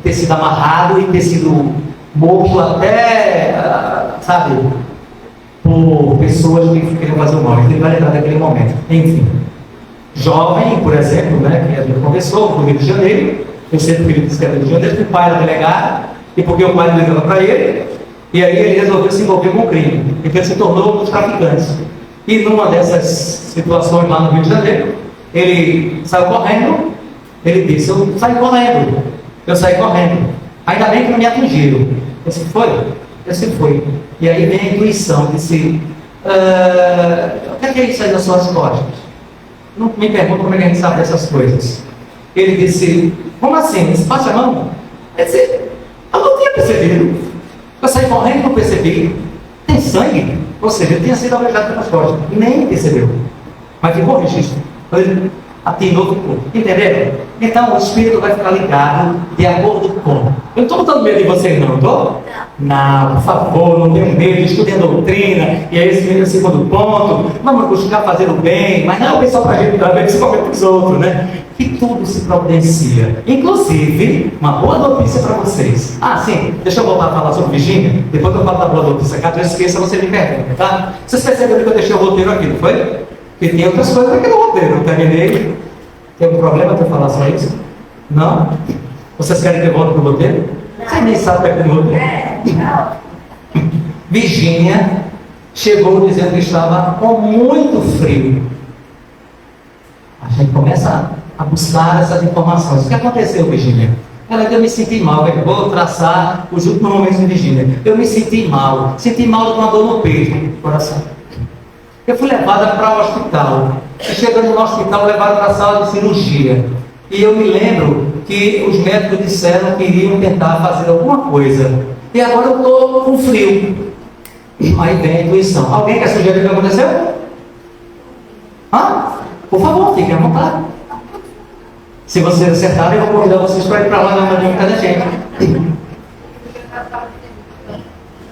Ter sido amarrado e ter sido morto até, sabe, por pessoas que queriam fazer o mal. Ele vai lembrar daquele momento. Enfim, jovem, por exemplo, né, que a gente conversou no Rio de Janeiro, eu sempre filho de Rio de Janeiro, que o pai era delegado, e porque o pai ligava para ele, e aí ele resolveu se envolver com o crime, então ele se tornou um dos traficantes. E numa dessas situações lá no Rio de Janeiro, ele saiu correndo, ele disse, eu saí correndo, ainda bem que não me atingiram. Esse foi. E aí vem a intuição, disse, o que é isso aí nas suas costas? Não me pergunta como é que a gente sabe dessas coisas. Ele disse, como assim? Passa a mão? Quer dizer, eu não tinha percebido. Eu saí correndo e não percebi. Tem sangue? Ou seja, ele tinha sido alvejado pelas costas. Nem percebeu. Mas ficou registro. Ele atinou o corpo. Entenderam? Então o espírito vai ficar ligado de acordo com. Eu não estou botando medo de vocês, não, estou? Não, por favor, não tenham medo, estudem a doutrina. E aí esse vem o segundo ponto. Vamos buscar fazer o bem, mas não é só para a gente também, principalmente para os outros, né? Que tudo se providencia. Inclusive, uma boa notícia para vocês. Sim, deixa eu voltar a falar sobre Virgínia. Depois que eu falo da boa notícia, caso eu esqueça, você me pergunta, tá? Vocês perceberam que eu deixei o roteiro aqui, não foi? Porque tem outras coisas aqui no roteiro, não terminei. Tem algum problema para eu falar só isso? Não? Vocês querem que eu volte para o roteiro? Você nem sabe o que é no roteiro. Virgínia chegou dizendo que estava com muito frio. A gente começa a buscar essas informações. O que aconteceu, Virgínia? Ela disse, eu me senti mal. Eu vou traçar os últimos momentos de Virgínia. Eu me senti mal de uma dor no peito, no coração. Eu fui levada para o hospital. E chegando no hospital, levaram para a sala de cirurgia. E eu me lembro que os médicos disseram que iriam tentar fazer alguma coisa. E agora eu estou com frio. Aí vem a intuição. Alguém quer sugerir o que aconteceu? Por favor, fiquem à vontade. Se vocês acertarem, eu vou convidar vocês para ir para lá na manhã da gente.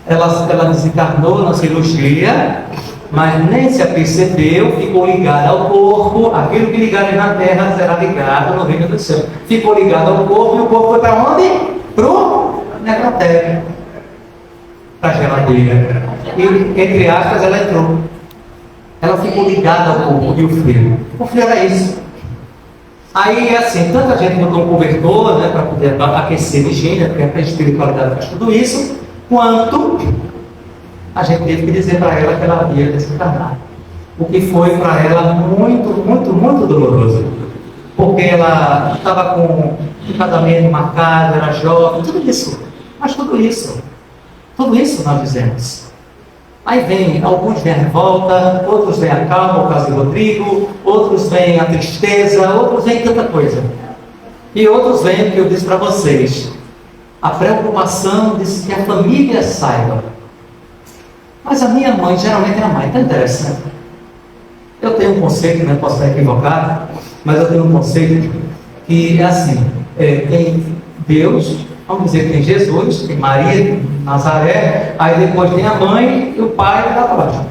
Ela desencarnou na cirurgia, mas nem se apercebeu, ficou ligada ao corpo. Aquilo que ligar na terra será ligado no reino do céu. Ficou ligado ao corpo, e o corpo foi para onde? Para o necrotério, para a geladeira. E, entre aspas, ela entrou. Ela ficou ligada ao corpo e o frio. O frio era isso. Aí, assim, tanta gente botou um cobertor, né, para poder aquecer Virgínia, porque a espiritualidade faz tudo isso, quanto a gente teve que dizer para ela que ela havia desencarnado. O que foi para ela muito, muito, muito doloroso. Porque ela estava com um casamento marcado, era jovem, tudo isso. Mas tudo isso nós dizemos. Aí alguns vêm a revolta, outros vêm a calma, o caso de Rodrigo, outros vêm a tristeza, outros vêm tanta coisa. E outros vêm, que eu disse para vocês, a preocupação de que a família saiba. Mas a minha mãe, geralmente é a mãe, tá interessante. Eu tenho um conceito, não posso estar equivocado, mas eu tenho um conceito que é assim, tem Deus, vamos dizer que tem Jesus, tem Maria, Nazaré, aí depois tem a mãe e o pai e lá abaixo.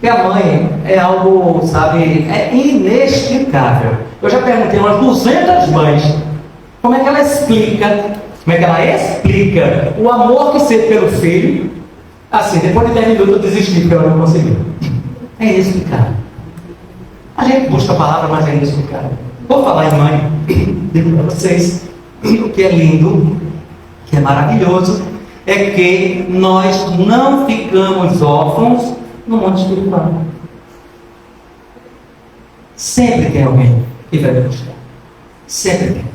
E a mãe é algo, sabe, é inexplicável. Eu já perguntei umas 200 mães, como é que ela explica o amor que sente pelo filho. Assim, depois de 10 minutos eu desisti, porque eu não consegui. É inexplicável. A gente busca a palavra, mas é inexplicável. Vou falar em mãe, digo para vocês, o que é lindo, que é maravilhoso, é que nós não ficamos órfãos no mundo espiritual. Sempre tem alguém que vai me buscar. Sempre tem.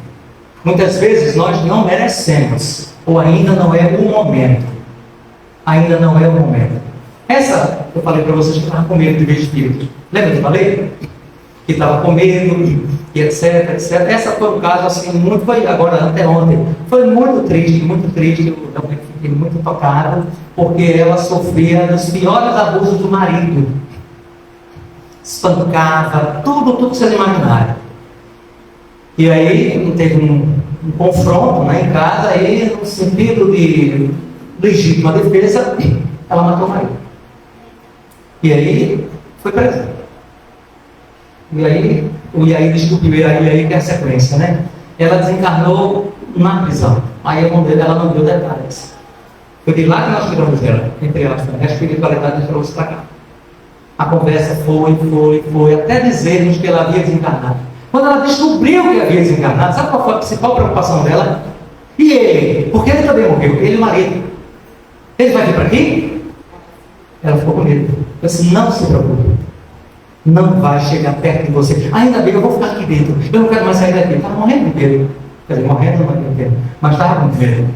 Muitas vezes nós não merecemos, ou ainda não é o momento. Ainda não é o momento. Essa, eu falei para vocês que estava com medo de ver espírito. Lembra que eu falei? Que estava com medo, e etc, etc. Essa foi um caso, assim, muito, foi agora, até ontem. Foi muito triste, eu também fiquei muito tocado, porque ela sofria dos piores abusos do marido. Espancava, tudo que vocês imaginarem. E aí teve um confronto, né, em casa, e no sentido de legítima defesa, ela matou o marido. E aí foi presa. E aí descobriu, e aí que é a sequência, né? Ela desencarnou na prisão. Aí ela não deu detalhes. Foi de lá que nós tiramos ela, entre elas, a espiritualidade trouxe para cá. A conversa foi, até dizermos que ela havia desencarnado. Quando ela descobriu que havia desencarnado, sabe qual foi a principal preocupação dela? E ele? Porque ele também morreu, ele e o marido. Ele vai vir para aqui? Ela ficou com medo. Eu disse, não se preocupe. Não vai chegar perto de você. Ainda bem, eu vou ficar aqui dentro. Eu não quero mais sair daqui. Estava morrendo de medo. Quer dizer, morrendo não é medo, mas estava com medo.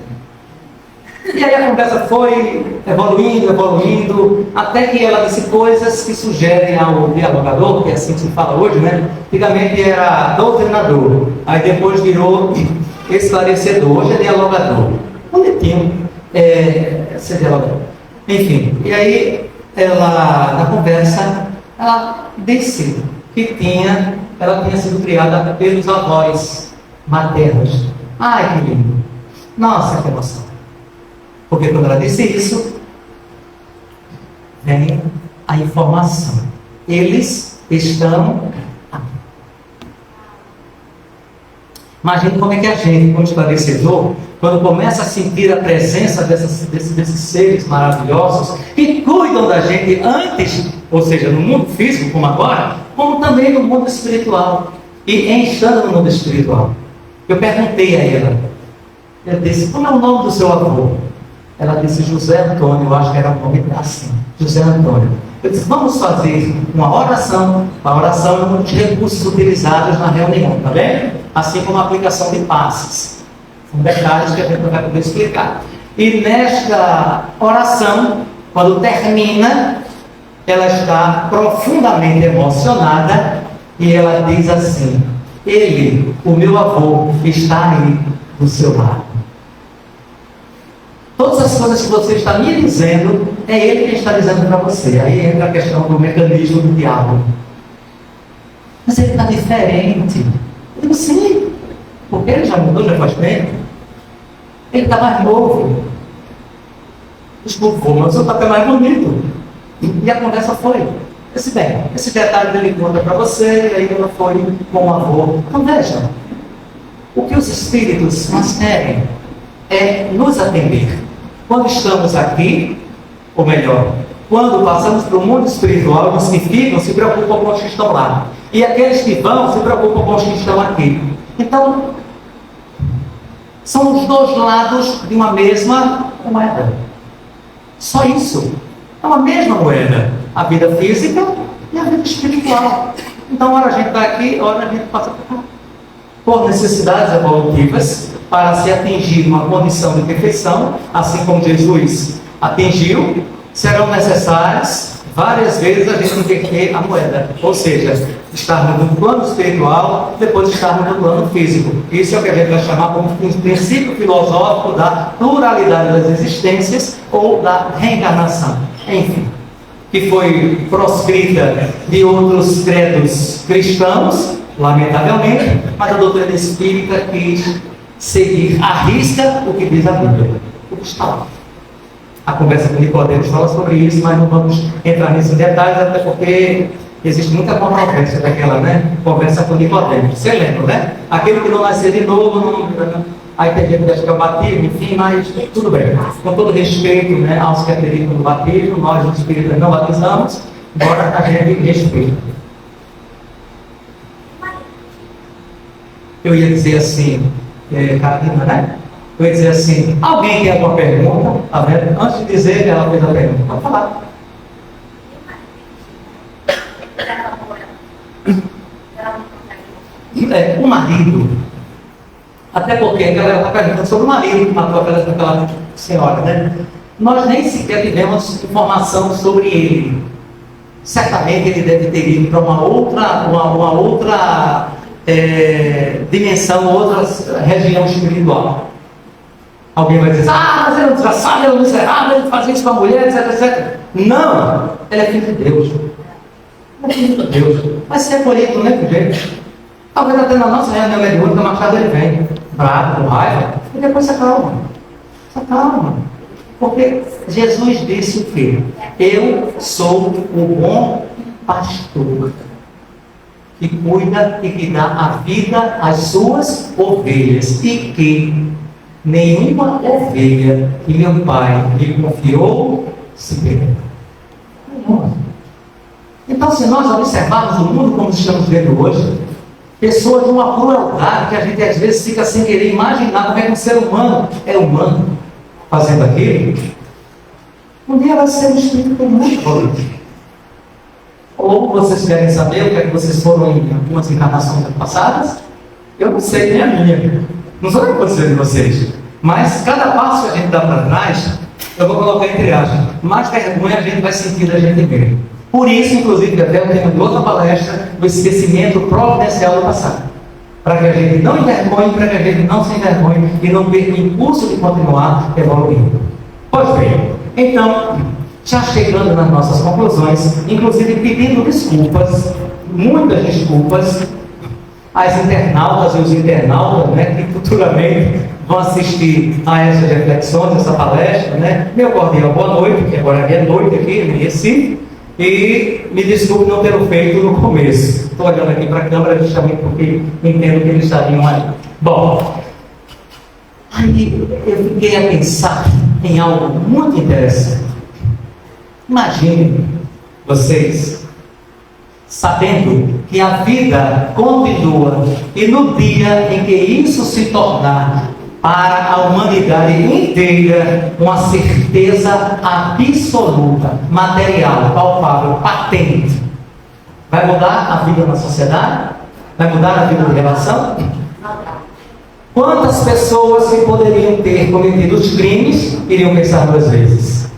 E aí a conversa foi evoluindo, até que ela disse coisas que sugerem ao dialogador, que é assim que se fala hoje, né? Antigamente era doutrinador, aí depois virou esclarecedor, hoje é dialogador. Bonitinho, ser dialogador. Enfim, e aí ela, na conversa, ela disse que ela tinha sido criada pelos avós maternos. Ai, que lindo! Nossa, que emoção! Porque quando ela disse isso, vem a informação. Eles estão aqui. Imagine como é que a gente, como esclarecedor, quando começa a sentir a presença desses seres maravilhosos que cuidam da gente antes, ou seja, no mundo físico, como agora, como também no mundo espiritual. E enxando no mundo espiritual. Eu perguntei a ela, eu disse, como é o nome do seu avô? Ela disse José Antônio, eu acho que era o nome assim, José Antônio. Eu disse, vamos fazer uma oração. A oração é um dos recursos utilizados na reunião, tá bem? Assim como a aplicação de passes. São detalhes que a gente não vai poder explicar. E nesta oração, quando termina, ela está profundamente emocionada e ela diz assim, ele, o meu avô, está aí do seu lado. Todas as coisas que você está me dizendo, é ele que está dizendo para você. Aí entra a questão do mecanismo do diálogo. Mas ele está diferente. Eu digo, sim, porque ele já mudou, já faz tempo. Ele está mais novo. Desculpa, mas o senhor está até mais bonito. E a conversa foi. Esse detalhe dele conta para você, e aí ela foi com o avô. Então veja, o que os espíritos mais querem é nos atender. Quando estamos aqui, ou melhor, quando passamos para o mundo espiritual, os que ficam se preocupam com os que estão lá. E aqueles que vão se preocupam com os que estão aqui. Então, são os dois lados de uma mesma moeda. Só isso. É uma mesma moeda. A vida física e a vida espiritual. Então, ora a gente está aqui, ora a gente passa por cá. Por necessidades evolutivas, para se atingir uma condição de perfeição, assim como Jesus atingiu, serão necessárias várias vezes a gente inverter a moeda. Ou seja, estarmos no plano espiritual, depois estarmos no plano físico. Isso é o que a gente vai chamar como um princípio filosófico da pluralidade das existências ou da reencarnação. Enfim, que foi proscrita de outros credos cristãos, lamentavelmente, mas a doutrina espírita quis seguir à risca o que diz a Bíblia. O que está lá. A conversa com Nicodemos fala sobre isso, mas não vamos entrar nesses detalhes, até porque existe muita controvérsia daquela, né? Conversa com Nicodemos. Você lembra, né? Aquele que não nascer de novo, não... Aí tem gente que acha que é o batismo, enfim, mas tudo bem. Com todo respeito, né, aos que acreditam no batismo, nós, os espíritas, não batizamos, embora a gente respeite. Eu ia dizer assim, Carolina, né? Eu ia dizer assim, alguém tem alguma pergunta? Tá vendo? Antes de dizer que ela fez a pergunta, pode falar. O marido, até porque ela está perguntando sobre o marido, matou aquela senhora, né? Nós nem sequer tivemos informação sobre ele. Certamente ele deve ter ido para uma outra dimensão, outra região espiritual. Alguém vai dizer, mas ele é um desgraçado, ele é um miserável, ele faz isso com a mulher, etc, etc. Não, ele é filho de Deus. Ele é filho de Deus. Mas se é polido, não é com jeito. Talvez até na nossa reunião mediúnica, mais tarde ele vem, bravo, com raiva, e depois se acalma. Se acalma. Porque Jesus disse o quê? Eu sou o bom pastor, que cuida e que dá a vida às suas ovelhas, e que nenhuma ovelha que meu Pai lhe confiou se perdeu. Então, se nós observarmos o mundo como estamos vendo hoje, pessoas de uma crueldade que a gente às vezes fica sem querer imaginar como é que um ser humano é humano fazendo aquilo, um dia vai ser um espírito comum. Ou vocês querem saber o que é que vocês foram em algumas encarnações passadas? Eu não sei, nem a minha. Não sei o que aconteceu de vocês. Mas cada passo que a gente dá para trás, eu vou colocar entre aspas, mais vergonha a gente vai sentir da gente mesmo. Por isso, inclusive, até o tema de outra palestra, o esquecimento providencial do passado. Para que a gente não envergonhe, para que a gente não se envergonhe e não perca o impulso de continuar evoluindo. Pois bem, então, já chegando nas nossas conclusões, inclusive pedindo desculpas, muitas desculpas, às internautas e os internautas, né, que futuramente vão assistir a essas reflexões, essa palestra, né? Meu cordial boa noite, porque agora é noite aqui em Recife. E me desculpe não ter feito no começo. Estou olhando aqui para a câmera justamente porque entendo que eles estariam aí. Bom, aí eu fiquei a pensar em algo muito interessante. Imaginem vocês sabendo que a vida continua e no dia em que isso se tornar para a humanidade inteira uma certeza absoluta, material, palpável, patente. Vai mudar a vida na sociedade? Vai mudar a vida de relação? Quantas pessoas que poderiam ter cometido os crimes iriam pensar duas vezes?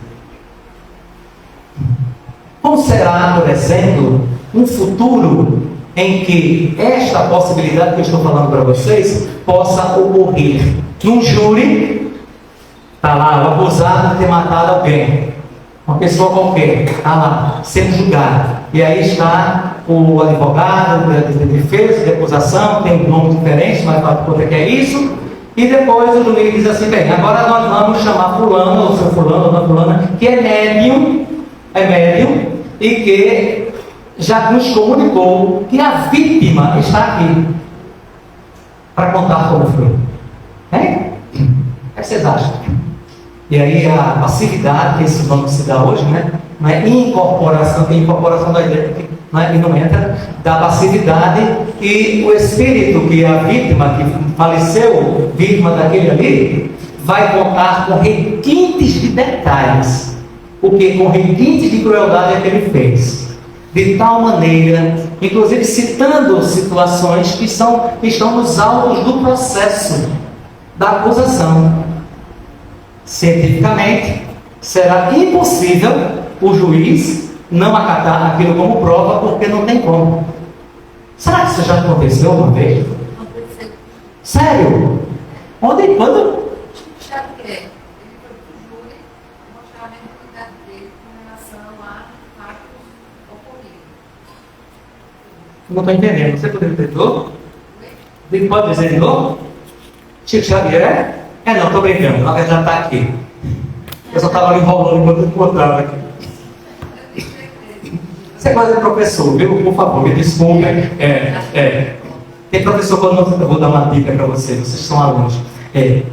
Como será, por exemplo, um futuro em que esta possibilidade que eu estou falando para vocês possa ocorrer? Num júri, está lá o acusado de ter matado alguém, uma pessoa qualquer, está lá, sendo julgado. E aí está o advogado de defesa, de acusação, tem um nome diferente, mas para conta que é isso. E depois o juiz diz assim, bem, agora nós vamos chamar fulano, ou seu fulano, ou não fulana, que é médium, e que já nos comunicou que a vítima está aqui para contar como foi. O que vocês acham? E aí a passividade, que esse nome se dá hoje, né? Não é incorporação da ideia, né? E não entra, da passividade, e o espírito que a vítima, que faleceu, vítima daquele ali, vai contar com requintes de detalhes, porque com requintes de crueldade é que ele fez. De tal maneira, inclusive citando situações que estão nos autos do processo da acusação. Cientificamente, será impossível o juiz não acatar aquilo como prova, porque não tem como. Será que isso já aconteceu uma vez? Aconteceu. Sério? Onde e quando? Já que ele foi para o júri mostrar a responsabilidade dele com relação a fatos ocorridos. Não estou entendendo. Você poderia dizer de novo? Pode dizer de novo? Chico Xavier? Não, estou brincando. Na verdade está aqui. Eu só estava enrolando enquanto eu botava aqui. Você é quase professor, viu? Por favor, me desculpe. Tem professor, quando eu vou dar uma dica para vocês são alunos.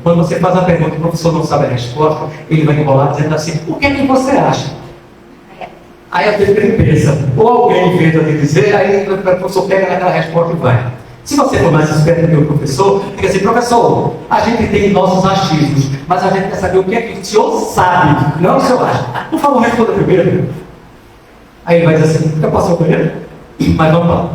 Quando você faz a pergunta e o professor não sabe a resposta, ele vai enrolar dizendo assim, o que é que você acha? Aí a gente pensa, ou alguém inventa de dizer, aí o professor pega naquela resposta e vai. Se você for mais esperto que o professor, fica assim, professor, a gente tem nossos achismos, mas a gente quer saber o que é que o senhor sabe, não o senhor acha. Por favor, responda primeiro. Aí ele vai dizer assim, eu posso ir primeiro? Mas vamos lá.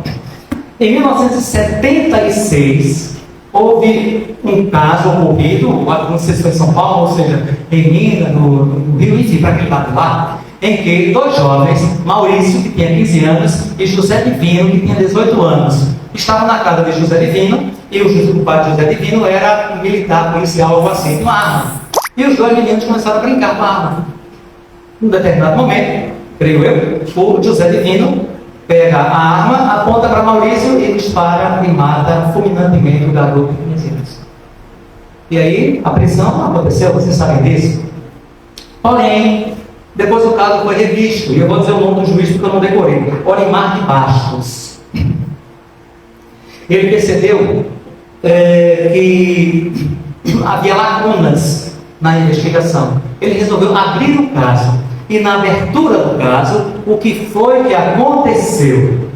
Em 1976, houve um caso ocorrido, não sei se foi em São Paulo, ou seja, em Minas, no Rio, enfim, para aquele lado lá, em que dois jovens, Maurício, que tinha 15 anos, e José Divino, que tinha 18 anos, estavam na casa de José Divino, e o pai de José Divino era militar, policial, algo assim, com uma arma. E os dois meninos começaram a brincar com a arma. Num determinado momento, creio eu, o José Divino pega a arma, aponta para Maurício e dispara e mata fulminantemente o garoto de 15 anos. E aí, a prisão aconteceu, vocês sabem disso. Porém, depois o caso foi revisto, e eu vou dizer o nome do juiz porque eu não decorei. Olimar de Bastos. Ele percebeu que havia lacunas na investigação. Ele resolveu abrir o caso. E na abertura do caso, o que foi que aconteceu?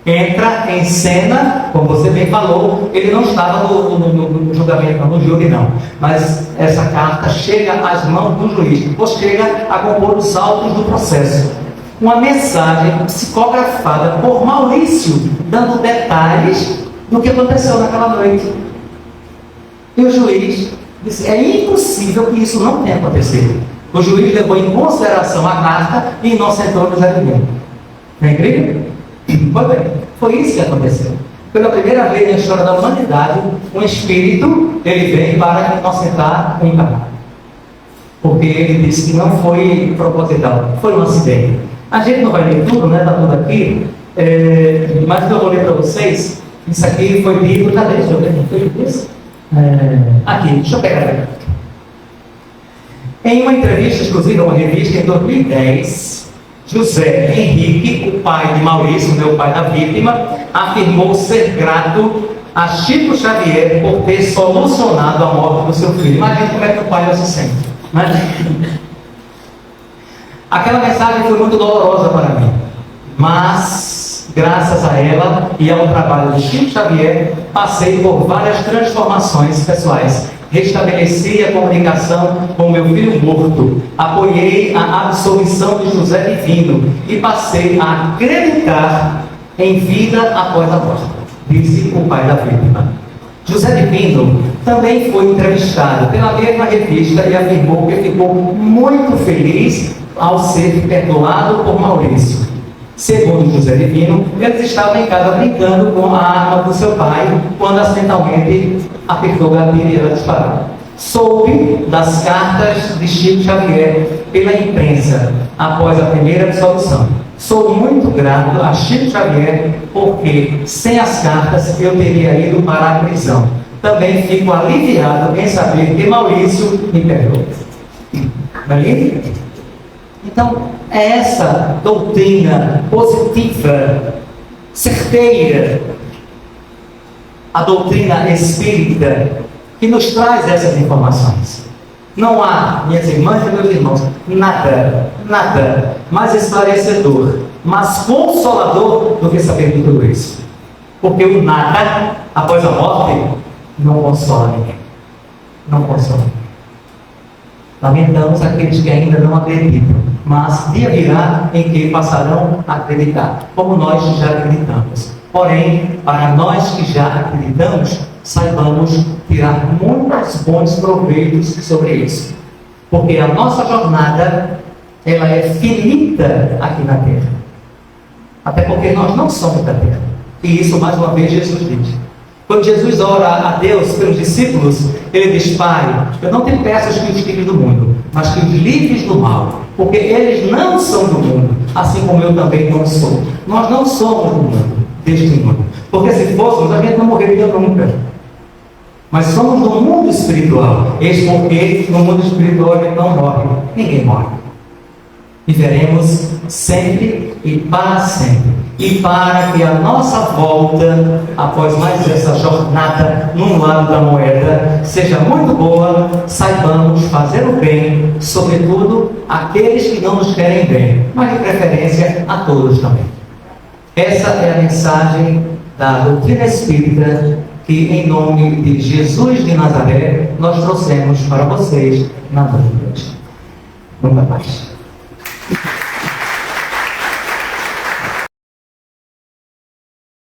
Entra em cena, como você bem falou, ele não estava no julgamento, não, no júri não. Mas essa carta chega às mãos do juiz, ou chega a compor os autos do processo. Uma mensagem psicografada por Maurício, dando detalhes do que aconteceu naquela noite. E o juiz disse, é impossível que isso não tenha acontecido. O juiz levou em consideração a carta e inocentou José Divino. Não é incrível? Pois bem, foi isso que aconteceu. Pela primeira vez na história da humanidade, um espírito, ele vem para inocentar um encarnado. Porque ele disse que não foi proposital, foi um acidente. A gente não vai ler tudo, né? Está tudo aqui. Mas eu vou ler para vocês. Isso aqui foi dito, cadê? Deixa eu ver, não foi isso? Aqui, deixa eu pegar aqui. Em uma entrevista exclusiva a uma revista em 2010, José Henrique, o pai de Maurício, o pai da vítima, afirmou ser grato a Chico Xavier por ter solucionado a morte do seu filho. Imagina como é que o pai se sente. Aquela mensagem foi muito dolorosa para mim, mas graças a ela e ao trabalho de Chico Xavier, passei por várias transformações pessoais. Restabeleci a comunicação com meu filho morto, apoiei a absolvição de José Divino e passei a acreditar em vida após a morte, disse o pai da vítima. José Divino também foi entrevistado pela mesma revista e afirmou que ficou muito feliz ao ser perdoado por Maurício. Segundo José Divino, eles estavam em casa brincando com a arma do seu pai, quando acidentalmente apertou o gatilho e ela disparou. Soube das cartas de Chico Xavier pela imprensa após a primeira absolvição. Sou muito grato a Chico Xavier porque sem as cartas eu teria ido para a prisão. Também fico aliviado em saber que Maurício me perdoou. Então, é essa doutrina positiva, certeira, a doutrina espírita, que nos traz essas informações. Não há, minhas irmãs e meus irmãos, nada mais esclarecedor, mais consolador do que saber de tudo isso. Porque o nada, após a morte, não consola ninguém. Não consola ninguém. Lamentamos aqueles que ainda não acreditam, mas dia virá em que passarão a acreditar, como nós já acreditamos. Porém, para nós que já acreditamos, saibamos tirar muitos bons proveitos sobre isso. Porque a nossa jornada, ela é finita aqui na Terra. Até porque nós não somos da Terra. E isso, mais uma vez, Jesus diz. Quando Jesus ora a Deus pelos discípulos, ele diz, Pai, eu não te peço que os tires do mundo, mas que os livres do mal, porque eles não são do mundo, assim como eu também não sou. Nós não somos do mundo, deste mundo, porque se fôssemos, a gente não morreria nunca. Mas somos do mundo espiritual, eis porque no mundo espiritual a gente não morre, ninguém morre. Viveremos sempre e para sempre. E para que a nossa volta, após mais essa jornada num lado da moeda, seja muito boa, saibamos fazer o bem, sobretudo àqueles que não nos querem bem, mas de preferência a todos também. Essa é a mensagem da doutrina espírita que, em nome de Jesus de Nazaré, nós trouxemos para vocês na noite de hoje. Muita paz.